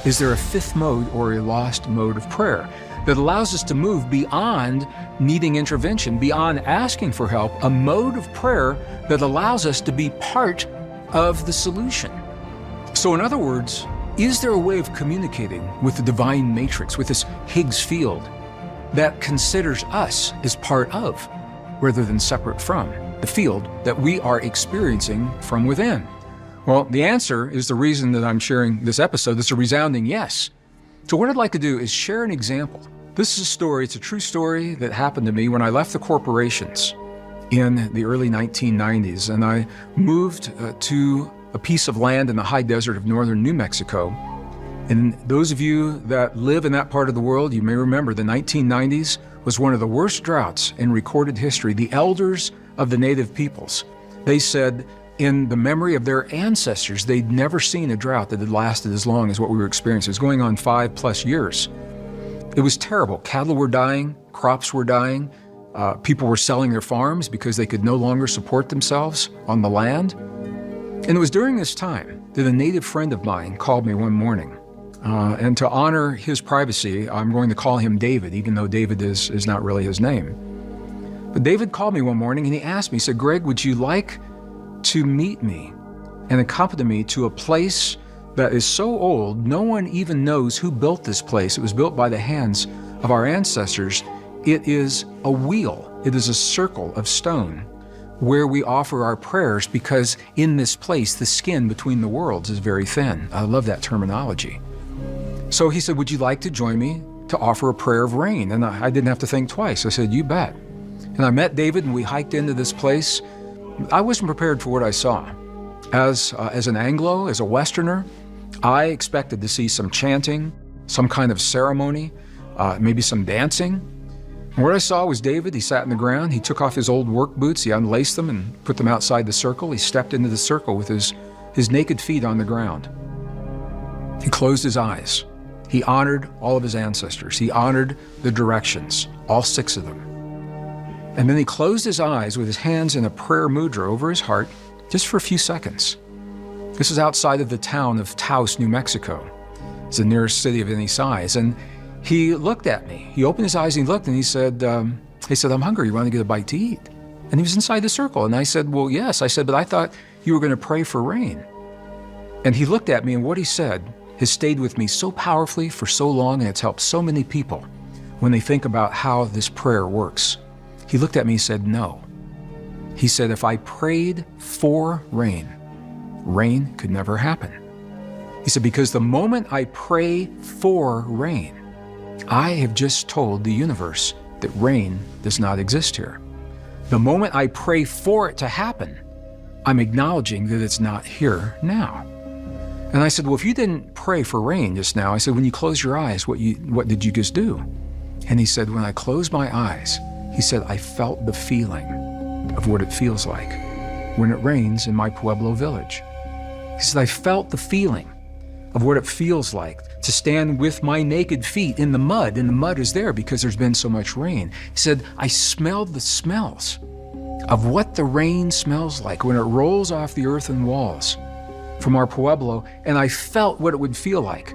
Is there a fifth mode or a lost mode of prayer that allows us to move beyond needing intervention, beyond asking for help, a mode of prayer that allows us to be part of the solution? So in other words, is there a way of communicating with the divine matrix, with this Higgs field, that considers us as part of, rather than separate from, the field that we are experiencing from within? Well, the answer is the reason that I'm sharing this episode. It's a resounding yes. So what I'd like to do is share an example. This is a story, it's a true story that happened to me when I left the corporations in the early 1990s, and I moved to a piece of land in the high desert of northern New Mexico. And those of you that live in that part of the world, you may remember the 1990s was one of the worst droughts in recorded history. The elders of the native peoples, they said in the memory of their ancestors, they'd never seen a drought that had lasted as long as what we were experiencing. It was going on 5+ years. It was terrible. Cattle were dying, crops were dying, people were selling their farms because they could no longer support themselves on the land. And it was during this time that a native friend of mine called me one morning. And to honor his privacy, I'm going to call him David, even though David is not really his name. But David called me one morning and he asked me, he said, "Greg, would you like to meet me and accompany me to a place that is so old, no one even knows who built this place. It was built by the hands of our ancestors. It is a wheel. It is a circle of stone where we offer our prayers, because in this place, the skin between the worlds is very thin." I love that terminology. So he said, "Would you like to join me to offer a prayer of rain?" And I didn't have to think twice. I said, "You bet." And I met David and we hiked into this place. I wasn't prepared for what I saw. As an Anglo, as a Westerner, I expected to see some chanting, some kind of ceremony, maybe some dancing. And what I saw was David. He sat in the ground. He took off his old work boots. He unlaced them and put them outside the circle. He stepped into the circle with his naked feet on the ground. He closed his eyes. He honored all of his ancestors. He honored the directions, all 6 of them. And then he closed his eyes with his hands in a prayer mudra over his heart, just for a few seconds. This is outside of the town of Taos, New Mexico. It's the nearest city of any size. And he looked at me. He opened his eyes and he looked and he said, "I'm hungry. You want to get a bite to eat?" And he was inside the circle. And I said, "Well, yes." I said, "But I thought you were going to pray for rain." And he looked at me, and what he said has stayed with me so powerfully for so long, and it's helped so many people when they think about how this prayer works. He looked at me and said, "No." He said, "If I prayed for rain, rain could never happen." He said, "Because the moment I pray for rain, I have just told the universe that rain does not exist here. The moment I pray for it to happen, I'm acknowledging that it's not here now." And I said, "Well, if you didn't pray for rain just now," I said, "when you close your eyes, what did you just do?" And he said, "When I closed my eyes," he said, "I felt the feeling of what it feels like when it rains in my Pueblo village." He said, "I felt the feeling of what it feels like to stand with my naked feet in the mud, and the mud is there because there's been so much rain." He said, "I smelled the smells of what the rain smells like when it rolls off the earthen walls from our Pueblo, and I felt what it would feel like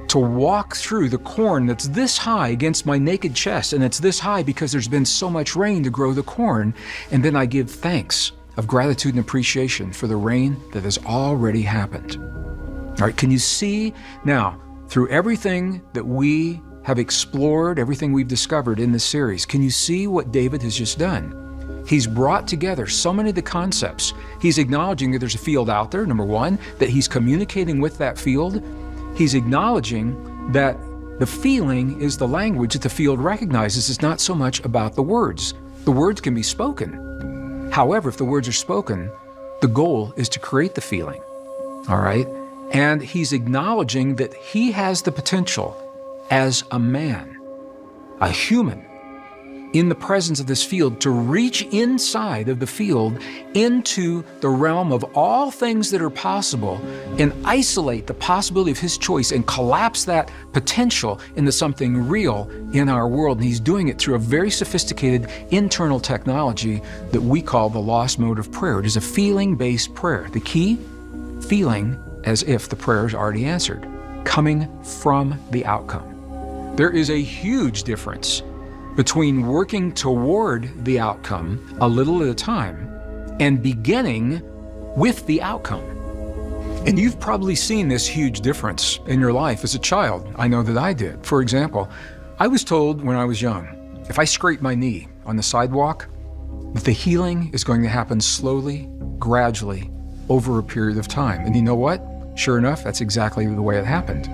to walk through the corn that's this high against my naked chest, and it's this high because there's been so much rain to grow the corn, and then I give thanks of gratitude and appreciation for the rain that has already happened." All right, can you see now, through everything that we have explored, everything we've discovered in this series, can you see what David has just done? He's brought together so many of the concepts. He's acknowledging that there's a field out there, number one, that he's communicating with that field. He's acknowledging that the feeling is the language that the field recognizes. It's not so much about the words. The words can be spoken. However, if the words are spoken, the goal is to create the feeling, all right? And he's acknowledging that he has the potential as a man, a human, in the presence of this field, to reach inside of the field into the realm of all things that are possible and isolate the possibility of his choice and collapse that potential into something real in our world. And he's doing it through a very sophisticated internal technology that we call the lost mode of prayer. It is a feeling-based prayer. The key, feeling as if the prayer is already answered. coming from the outcome. There is a huge difference between working toward the outcome a little at a time and beginning with the outcome. And you've probably seen this huge difference in your life as a child. I know that I did. For example, I was told when I was young, if I scrape my knee on the sidewalk, that the healing is going to happen slowly, gradually, over a period of time. And you know what? Sure enough, that's exactly the way it happened.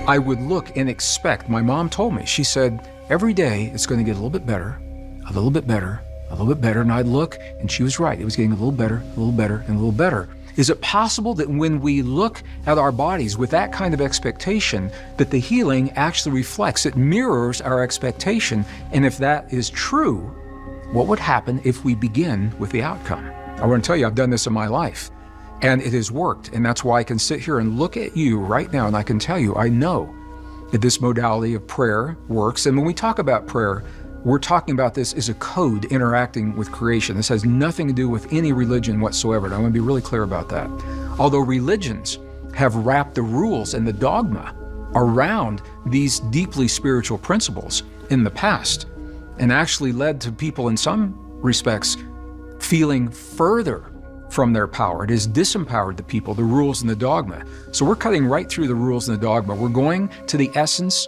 I would look and expect, my mom told me, she said, every day it's going to get a little bit better, a little bit better, a little bit better. And I'd look, and she was right. It was getting a little better, a little better, and a little better. Is it possible that when we look at our bodies with that kind of expectation, that the healing actually reflects, it mirrors our expectation? And if that is true, what would happen if we begin with the outcome? I want to tell you, I've done this in my life, and it has worked. And that's why I can sit here and look at you right now, and I can tell you, I know that this modality of prayer works. And when we talk about prayer, we're talking about this as a code interacting with creation. This has nothing to do with any religion whatsoever. And I want to be really clear about that. Although religions have wrapped the rules and the dogma around these deeply spiritual principles in the past, and actually led to people in some respects feeling further from their power. It has disempowered the people, the rules and the dogma. So we're cutting right through the rules and the dogma. We're going to the essence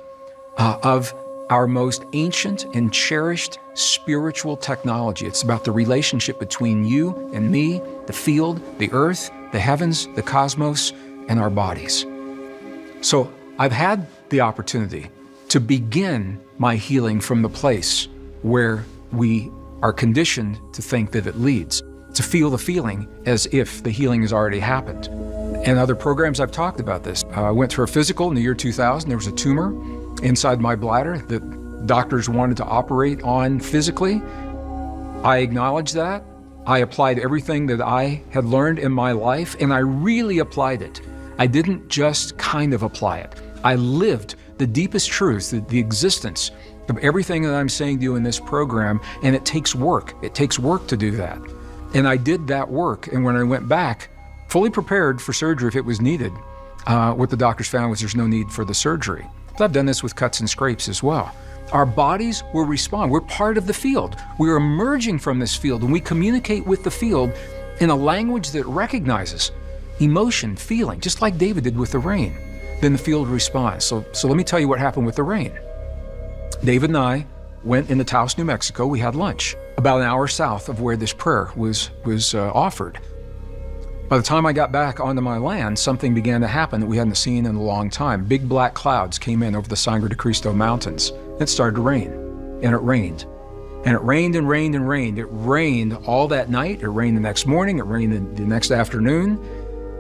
of our most ancient and cherished spiritual technology. It's about the relationship between you and me, the field, the earth, the heavens, the cosmos, and our bodies. So I've had the opportunity to begin my healing from the place where we are conditioned to think that it leads, to feel the feeling as if the healing has already happened. In other programs, I've talked about this. I went through a physical in the year 2000. There was a tumor inside my bladder that doctors wanted to operate on physically. I acknowledged that. I applied everything that I had learned in my life, and I really applied it. I didn't just kind of apply it. I lived the deepest truth, the existence of everything that I'm saying to you in this program, and it takes work. It takes work to do that. And I did that work, and when I went back, fully prepared for surgery if it was needed, what the doctors found was there's no need for the surgery. But I've done this with cuts and scrapes as well. Our bodies will respond. We're part of the field. We're emerging from this field, and we communicate with the field in a language that recognizes emotion, feeling, just like David did with the rain. Then the field responds. So let me tell you what happened with the rain. David and I went into Taos, New Mexico. We had lunch about an hour south of where this prayer was offered. By the time I got back onto my land, something began to happen that we hadn't seen in a long time. Big black clouds came in over the Sangre de Cristo Mountains. It started to rain, and it rained. And it rained and rained and rained. It rained all that night. It rained the next morning. It rained the next afternoon.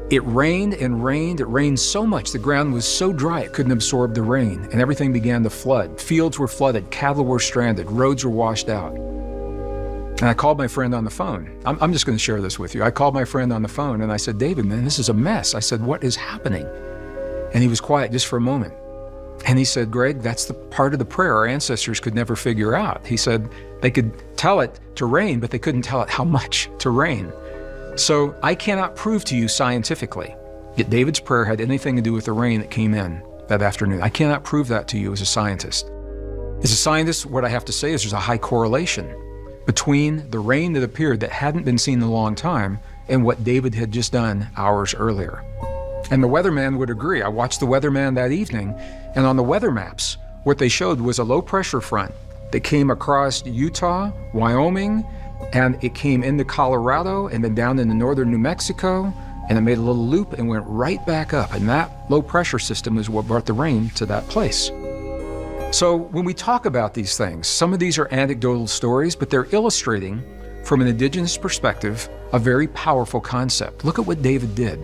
It rained and rained. It rained so much the ground was so dry it couldn't absorb the rain, and everything began to flood. Fields were flooded. Cattle were stranded. Roads were washed out. And I called my friend on the phone. I'm just going to share this with you. I called my friend on the phone and I said, David, man, this is a mess. I said, what is happening? And he was quiet just for a moment. And he said, Greg, that's the part of the prayer our ancestors could never figure out. He said they could tell it to rain, but they couldn't tell it how much to rain. So I cannot prove to you scientifically that David's prayer had anything to do with the rain that came in that afternoon. I cannot prove that to you as a scientist. As a scientist, what I have to say is there's a high correlation between the rain that appeared that hadn't been seen in a long time and what David had just done hours earlier. And the weatherman would agree. I watched the weatherman that evening, and on the weather maps, what they showed was a low pressure front that came across Utah, Wyoming, and it came into Colorado and then down into northern New Mexico, and it made a little loop and went right back up. And that low pressure system is what brought the rain to that place. So when we talk about these things, some of these are anecdotal stories, but they're illustrating from an indigenous perspective a very powerful concept. Look at what David did.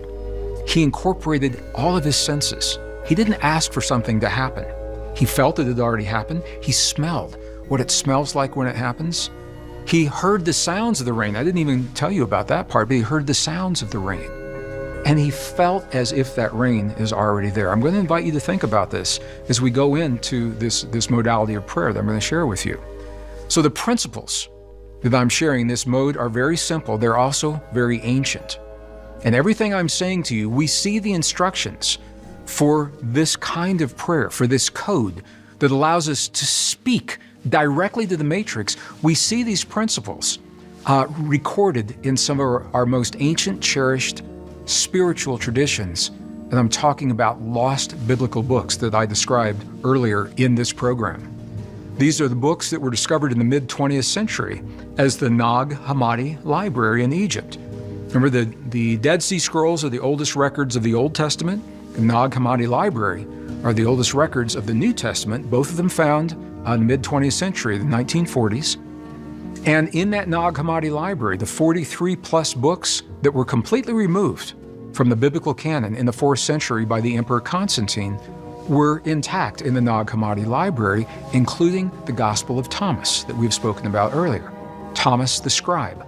He incorporated all of his senses. He didn't ask for something to happen. He felt it had already happened. He smelled what it smells like when it happens. He heard the sounds of the rain. I didn't even tell you about that part, but he heard the sounds of the rain. And he felt as if that rain is already there. I'm going to invite you to think about this as we go into this modality of prayer that I'm going to share with you. So the principles that I'm sharing in this mode are very simple. They're also very ancient. And everything I'm saying to you, we see the instructions for this kind of prayer, for this code that allows us to speak directly to the matrix, we see these principles recorded in some of our most ancient, cherished spiritual traditions. And I'm talking about lost biblical books that I described earlier in this program. These are the books that were discovered in the mid-20th century as the Nag Hammadi Library in Egypt. Remember, the Dead Sea Scrolls are the oldest records of the Old Testament. The Nag Hammadi Library are the oldest records of the New Testament, both of them found in the mid-20th century, the 1940s. And in that Nag Hammadi Library, the 43-plus books that were completely removed from the biblical canon in the 4th century by the Emperor Constantine were intact in the Nag Hammadi Library, including the Gospel of Thomas that we've spoken about earlier. Thomas the scribe,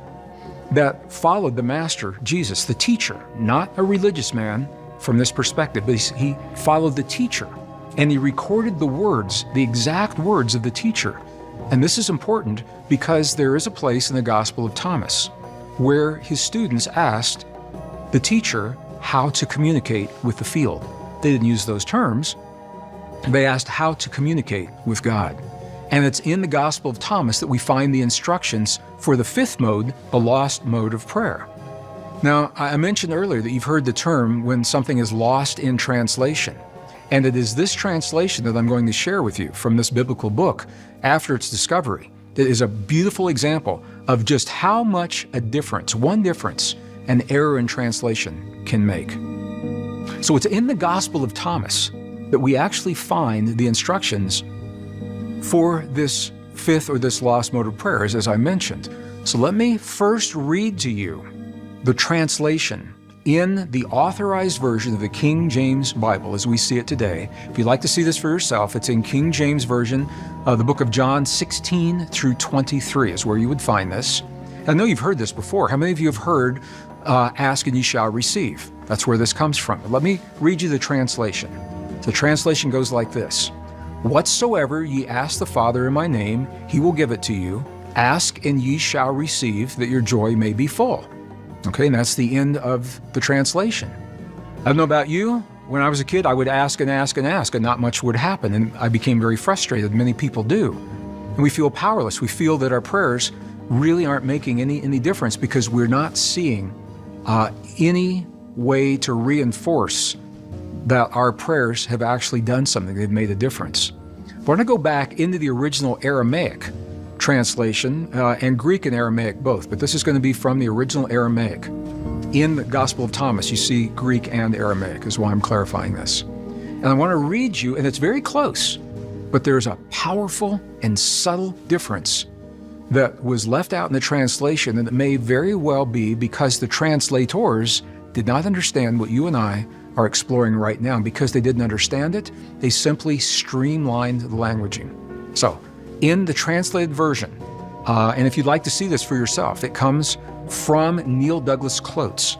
that followed the Master, Jesus, the teacher, not a religious man from this perspective, but he followed the teacher, and he recorded the words, the exact words of the teacher. And this is important because there is a place in the Gospel of Thomas where his students asked the teacher how to communicate with the field. They didn't use those terms. They asked how to communicate with God. And it's in the Gospel of Thomas that we find the instructions for the fifth mode, the lost mode of prayer. Now, I mentioned earlier that you've heard the term when something is lost in translation. And it is this translation that I'm going to share with you from this biblical book after its discovery that is a beautiful example of just how much a difference, one difference, an error in translation can make. So it's in the Gospel of Thomas that we actually find the instructions for this fifth or this lost mode of prayers, as I mentioned. So let me first read to you the translation in the authorized version of the King James Bible as we see it today. If you'd like to see this for yourself, it's in King James Version of the book of John 16 through 23 is where you would find this. I know you've heard this before. How many of you have heard, ask and ye shall receive? That's where this comes from. But let me read you the translation. The translation goes like this: Whatsoever ye ask the Father in my name, he will give it to you. Ask and ye shall receive, that your joy may be full. Okay, and that's the end of the translation. I don't know about you. When I was a kid, I would ask and ask and ask, and not much would happen. And I became very frustrated. Many people do. And we feel powerless. We feel that our prayers really aren't making any difference because we're not seeing any way to reinforce that our prayers have actually done something. They've made a difference. But we're going to go back into the original Aramaic translation, and Greek and Aramaic both, but this is going to be from the original Aramaic. In the Gospel of Thomas, you see Greek and Aramaic, is why I'm clarifying this. And I want to read you, and it's very close, but there's a powerful and subtle difference that was left out in the translation, and it may very well be because the translators did not understand what you and I are exploring right now. Because they didn't understand it, they simply streamlined the languaging. So, in the translated version, and if you'd like to see this for yourself, it comes from Neil Douglas Clotes,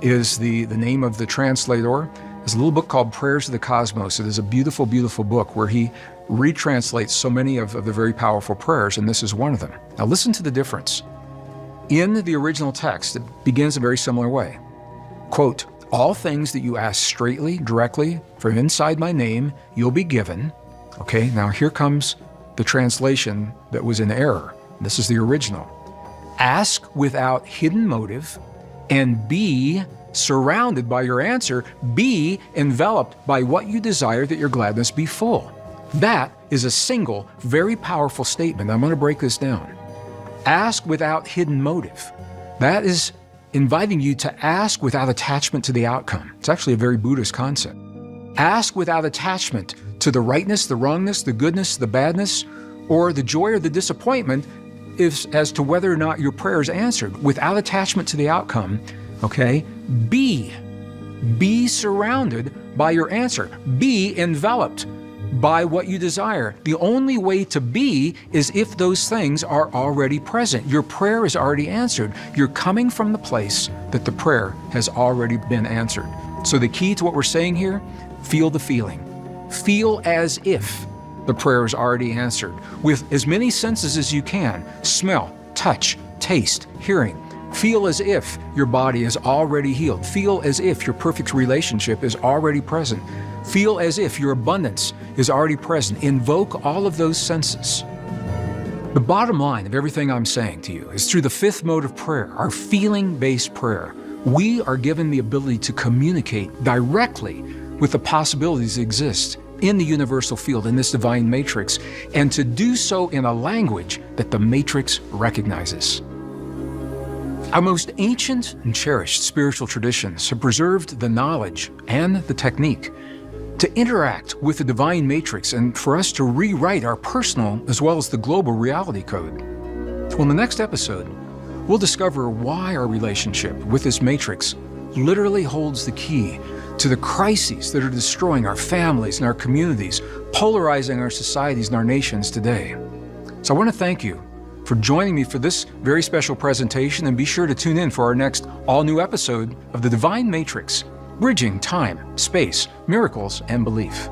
is the name of the translator. There's a little book called Prayers of the Cosmos. It is a beautiful, beautiful book where he retranslates so many of the very powerful prayers, and this is one of them. Now listen to the difference. In the original text, it begins a very similar way. Quote, all things that you ask straightly, directly, from inside my name, you'll be given. Okay, now here comes the translation that was in error. This is the original. Ask without hidden motive and be surrounded by your answer. Be enveloped by what you desire, that your gladness be full. That is a single, very powerful statement. I'm going to break this down. Ask without hidden motive. That is inviting you to ask without attachment to the outcome. It's actually a very Buddhist concept. Ask without attachment to the rightness, the wrongness, the goodness, the badness, or the joy or the disappointment as to whether or not your prayer is answered, without attachment to the outcome. Okay? Be surrounded by your answer. Be enveloped by what you desire. The only way to be is if those things are already present. Your prayer is already answered. You're coming from the place that the prayer has already been answered. So the key to what we're saying here, feel the feeling. Feel as if the prayer is already answered with as many senses as you can. Smell, touch, taste, hearing. Feel as if your body is already healed. Feel as if your perfect relationship is already present. Feel as if your abundance is already present. Invoke all of those senses. The bottom line of everything I'm saying to you is through the fifth mode of prayer, our feeling-based prayer, we are given the ability to communicate directly with the possibilities that exist in the universal field, in this divine matrix, and to do so in a language that the matrix recognizes. Our most ancient and cherished spiritual traditions have preserved the knowledge and the technique to interact with the divine matrix and for us to rewrite our personal as well as the global reality code. Well, in the next episode, we'll discover why our relationship with this matrix literally holds the key to the crises that are destroying our families and our communities, polarizing our societies and our nations today. So I want to thank you for joining me for this very special presentation, and be sure to tune in for our next all-new episode of The Divine Matrix, Bridging Time, Space, Miracles, and Belief.